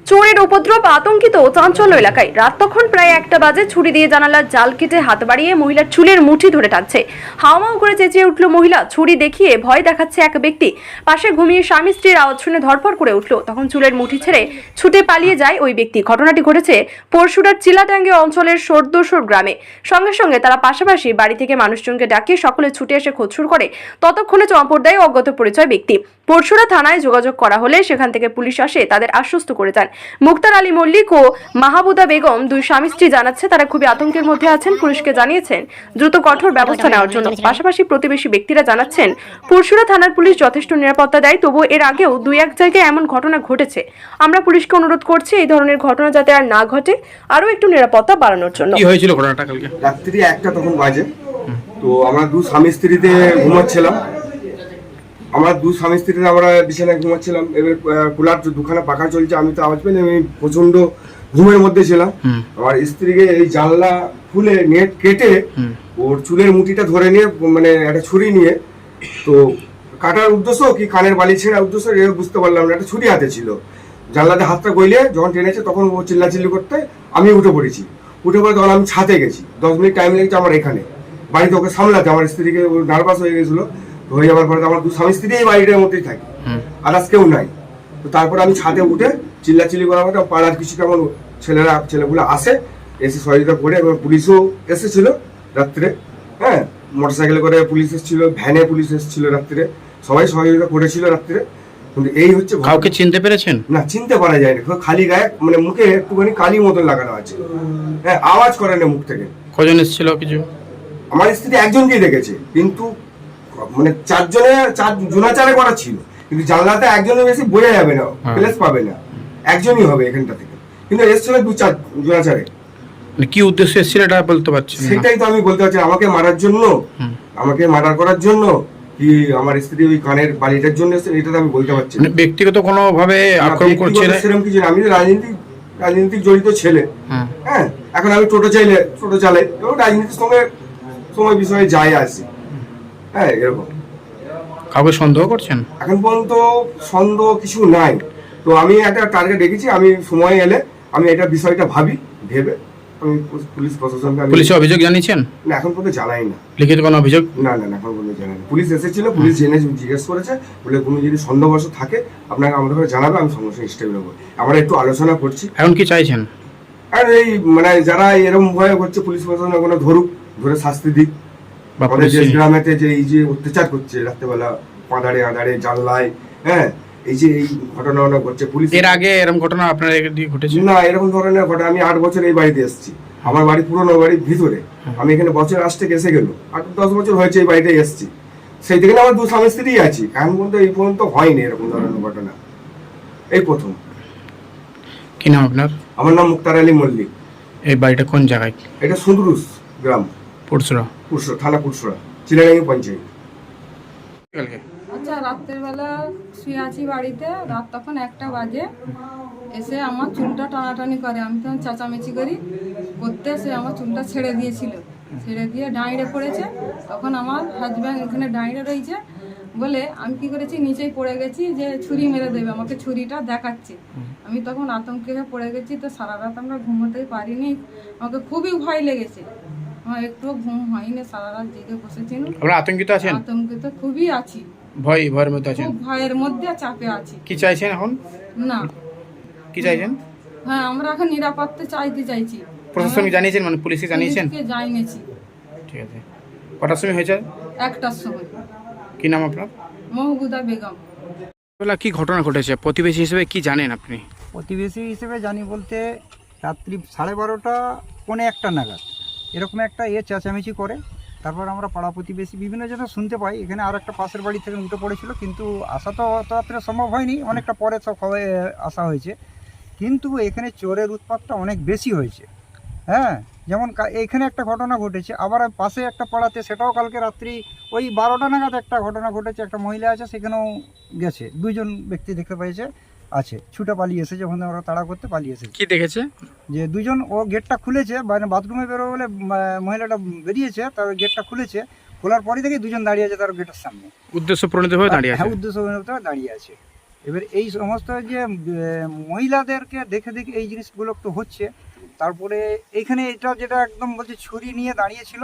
চোরের উপদ্রব, আতঙ্কিত চাঞ্চল্য এলাকায়। রাত তখন প্রায় 1টা বাজে। ছুরি দিয়ে জানালার জাল কেটে হাত বাড়িয়ে মহিলার চুলের মুঠি ধরে টানছে। হাওমাও করে চেঁচিয়ে উঠল মহিলা। ছুরি দেখিয়ে ভয় দেখাচ্ছে এক ব্যক্তি। পাশে ঘুমিয়ে স্বামী স্ত্রীর আওয়াজ শুনে ধরপড় করে উঠল। তখন চুলের মুঠি ছেড়ে ছুটে পালিয়ে যায় ওই ব্যক্তি। ঘটনাটি ঘটেছে পরশুরার চিলাটাঙ্গি অঞ্চলের সর্দসর গ্রামে। সঙ্গে সঙ্গে তারা পাশাপাশি বাড়ি থেকে মানুষজনকে ডাকিয়ে সকলে ছুটে এসে খোঁজ শুরু করে। ততক্ষণে চম্পট দেয় অজ্ঞাত পরিচয় ব্যক্তি। পরশুরা থানায় যোগাযোগ করা হলে সেখান থেকে পুলিশ আসে তাদের আশ্বস্ত করে যান। মুক্তার আলী মল্লিক ও মাহবুদা বেগম দুই স্বামী স্ত্রী জানাচ্ছে তারা খুবই আতঙ্কের মধ্যে আছেন। পুলিশকে জানিয়েছেন দ্রুত কঠোর ব্যবস্থা নেওয়ার জন্য। পাশাপাশি প্রতিবেশী ব্যক্তিরা জানাচ্ছেন পরশুরা থানার পুলিশ যথেষ্ট নিরাপত্তা দেয়, তবুও এর আগেও 2-1 জায়গায় এমন ঘটনা ঘটেছে। আমরা পুলিশকে অনুরোধ করছি এই ধরনের ঘটনা যাতে আর না ঘটে, আরো একটু নিরাপত্তা বাড়ানোর জন্য। কি হয়েছিল ঘটনাটা কালকে রাত্রি 1টা তখন বাজে। তো আমরা দু স্বামী স্ত্রীতে ঘুমাচ্ছিলাম। আমরা বিছানায় ঘুমাচ্ছিলাম। এবার কুলার দুখানা পাখা চলছে, আমি তো আওয়াজ পাইনি, আমি প্রচন্ড ঘুমের মধ্যে ছিলাম। আমার স্ত্রীকে এই জানলা খুলে নেট কেটে ওর চুলের মুঠিটা ধরে নিয়ে, মানে একটা ছুরি নিয়ে, তো কাটার উদ্দেশ্য কি কানের বালি ছেঁড়ার উদ্দেশ্য বুঝতে পারলাম না। একটা ছুরি হাতে ছিল। জানলাতে হাতটা গইলে যখন টেনেছে তখন ও চিল্লাচিল্লি করতে আমি উঠে পড়েছি। উঠে পড়ে তখন আমি ছাদে গেছি। 10 মিনিট টাইম লেগেছে আমার এখানে বাড়িতে ওকে সামলাতে। আমার স্ত্রীকে নার্ভাস হয়ে গেছিল। হয়ে যাওয়ার পরে আমার দু স্বামী স্ত্রী এই বাড়িটার মধ্যেই থাকি, আর আজ কেউ নাই। তো তারপরে আমি ছাদে উঠে চিল্লাচিল্লি করার পরে পাড়ার কিছু কেমন ছেলেগুলো আসে, এসে সহযোগিতা করে, এবং পুলিশও এসেছিল রাত্রে। হ্যাঁ, মোটরসাইকেলে করে পুলিশ এসেছিল, ভ্যানে পুলিশ এসেছিল রাত্রে, সবাই সহযোগিতা করেছিল রাত্রে। কিন্তু এই হচ্ছে, কাউকে চিনতে পেরেছেন? না, চিনতে পারা যায়নি। খালি গায়ে, মানে মুখে একটুখানি কালি মতন লাগানো আছে। হ্যাঁ, আওয়াজ করে না মুখ থেকে। কজন এসেছিল কিছু? আমার স্ত্রী একজনকেই দেখেছে, কিন্তু মানে চার জোনাচারে করা ছিল, কিন্তু জানলাতে একজনের বেশি বোঝা যাবে না, প্লেস পাবে না, একজনই হবে এখানটা থেকে। কিন্তু এসেছিল 2-4 জোনাচারে। কি উদ্দেশ্যে এসেছিল এটা বলতে পারছি না। সেটাই তো আমি বলতে পারছি, আমাকে মারার জন্য, আমাকে মার্ডার করার জন্য, কি আমার স্ত্রী ওই কানের বালিটার জন্য এসেছে, এটা তো আমি বলতে পারছি না। ব্যক্তিগত কোনো ভাবে আক্রমণ করছে না সেরকম কিছু না। আমি রাজনীতিক জড়িত ছেলে। হ্যাঁ, এখন আমি টোটো চালাই, এবং রাজনীতির সঙ্গে সময় বিষয়ে যায় আসি। হ্যাঁ, এরকম। কাউকে সন্দেহ করছেন? এখন পর্যন্ত সন্দেহ কিছু নাই। তো আমি একটা টার্গেট রেখেছি, আমি সময় এলে আমি এটা বিষয়টা ভেবে আমি পুলিশ প্রশাসনকে পুলিশে অভিযোগ জানিয়েছেন? না, এখন পর্যন্ত জানাই না। লিখিত কোনো অভিযোগ? না, এখন পর্যন্ত জানাই না। পুলিশ এসেছিল, পুলিশ জেনে জিজ্ঞেস করেছে, বলে কোনো যদি সন্দেহবশ থাকে আপনাকে আমাদের কাছে জানাবে, আমি সঙ্গে সঙ্গে স্টেপ নেবো। আমরা একটু আলোচনা করছি। এখন কি চাইছেন? আর এই মানে যারা এরকম ভয় করছে, পুলিশ প্রশাসন ওখানে ধরে শাস্তি দিক। আমাদের দেশ গ্রামেতে যে এই যে অত্যাচার করছে রাত্রেবেলা, আঁধারে জানলায়, হ্যাঁ, এই যে এই ঘটনা ঘটছে। পুলিশ এর আগে এরকম ঘটনা আপনার এদিকে ঘটেছে? না, এরকম ধরনের ঘটনা আমি 8 বছর এই বাড়িতে এসেছি। আমার বাড়ি পুরনো বাড়ির ভিতরে। আমি এখানে বছর আসতে এসে গেল 8-10 বছর হয়েছে এই বাড়িতে এসেছি। সেই থেকে আমার 2 স্বামী স্ত্রী আছি। এখন পর্যন্ত এই পর্যন্ত হয়নি এরকম ধরনের ঘটনা, এই প্রথম। কি নাম আপনার? আমার নাম মুক্তার আলী মল্লিক। এই বাড়িটা কোন জায়গায়? এটা সুন্দরুস গ্রাম, পরশুরা থানা পুরসুরা, চিলাডাঙ্গি পঞ্চায়েত। আচ্ছা, রাত্রের বেলা শুয়ে আছি বাড়িতে। রাত তখন 1টা বাজে। এসে আমার চুলটা টানাটানি করে। আমি তখন চেঁচামেচি করতে সে আমার চুলটা ছেড়ে দিয়ে দাঁড়িয়ে পড়েছে। তখন আমার হাজব্যান্ড এখানে দাঁড়িয়ে রয়েছে বলে আমি কি করেছি, নিচেই পড়ে গেছি, যে ছুরি মেরে দেবে, আমাকে ছুরিটা দেখাচ্ছে। আমি তখন আতঙ্কে পড়ে গেছি। তো সারা রাত আমরা ঘুমোতেই পারিনি, আমাকে খুবই ভয় লেগেছে। আমার একটু ঘুম হয়নি, সারা রাত জেগে বসেছি। আপনারা আতঙ্কিত আছেন? আতঙ্কিত খুবই আছি, ভয়ের মধ্যে আছেন? খুব ভয়ের মধ্যে চাপে আছি। কি চাইছেন এখন? না, কি চাইছেন? হ্যাঁ, আমরা এখন নিরাপত্তা চাইছি। প্রশাসনকে জানিয়েছেন? মানে পুলিশকে জানিয়েছেন? জানিয়েছি। ঠিক আছে। কটার সময় হয়েছে? 1টার সময়। কি নাম আপনার? মাহবুদা বেগম। কি ঘটনা ঘটেছে? প্রতিবেশী হিসেবে কি জানেন আপনি? প্রতিবেশী হিসেবে জানি বলতে রাত্রি 12:30 পৌনে 1টা নাগাদ এরকম একটা চেঁচামেচি করে। তারপর আমরা পাড়া প্রতিবেশী বিভিন্ন জনের শুনতে পাই, এখানে আর একটা পাশের বাড়ি থেকে উঠে পড়েছিল, কিন্তু আসা তো অত রাত্রে সম্ভব হয়নি, অনেকটা পরে সব সবাই আসা হয়েছে। কিন্তু এখানে চোরের উৎপাতটা অনেক বেশি হয়েছে। হ্যাঁ, যেমন এইখানে একটা ঘটনা ঘটেছে, আবার পাশে একটা পাড়াতে, সেটাও কালকে রাত্রি ওই 12টা নাগাদ একটা ঘটনা ঘটেছে। একটা মহিলা আছে, সেখানেও গেছে, 2 জন ব্যক্তি দেখতে পেয়েছে আছে, ছুটে পালিয়ে এসেছে, ওখানে ওরা তাড়া করতে পালিয়ে এসেছে। কি দেখেছে? যে 2 জন, ও গেটটা খুলেছে, মানে বাথরুমে বেরোবে বলে মহিলাটা বেরিয়েছে, তার গেটটা খুলেছে, খোলার পরে থেকে 2 জন দাঁড়িয়ে আছে তার গেটের সামনে, উদ্দেশ্য প্রণীত হয়ে দাঁড়িয়ে আছে? হ্যাঁ, উদ্দেশ্য দাঁড়িয়ে আছে। এবার এই সমস্ত যে মহিলাদেরকে দেখে দেখে এই জিনিসগুলো তো হচ্ছে। তারপরে এইখানে এটা যেটা একদম বলছে ছুরি নিয়ে দাঁড়িয়েছিল,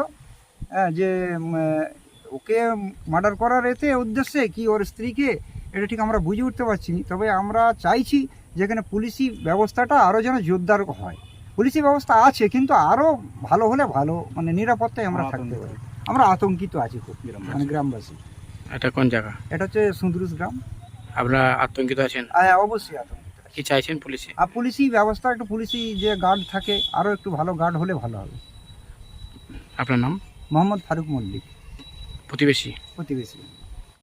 হ্যাঁ, যে ওকে মার্ডার করার এতে উদ্দেশ্যে কি ওর স্ত্রীকে, এটা ঠিক আমরা বুঝে উঠতে পারছি না। তবে আমরা চাইছি যেখানে পুলিশি ব্যবস্থাটা আরও যেন জোরদার হয়। পুলিশি ব্যবস্থা আছে কিন্তু আরও ভালো হলে ভালো, মানে নিরাপত্তায় আমরা থাকতে পারি। আমরা আতঙ্কিত আছি খুব, মানে গ্রামবাসী। এটা কোন জায়গা? এটা হচ্ছে সুন্দরুস গ্রাম। আপনারা আতঙ্কিত আছেন? অবশ্যই আতঙ্কিত আছি। কি চাইছেন পুলিশে? আর পুলিশি ব্যবস্থা, একটু পুলিশি যে গার্ড থাকে আরও একটু ভালো গার্ড হলে ভালো হবে। আপনার নাম? মোহাম্মদ ফারুক মল্লিক, প্রতিবেশী? প্রতিবেশী।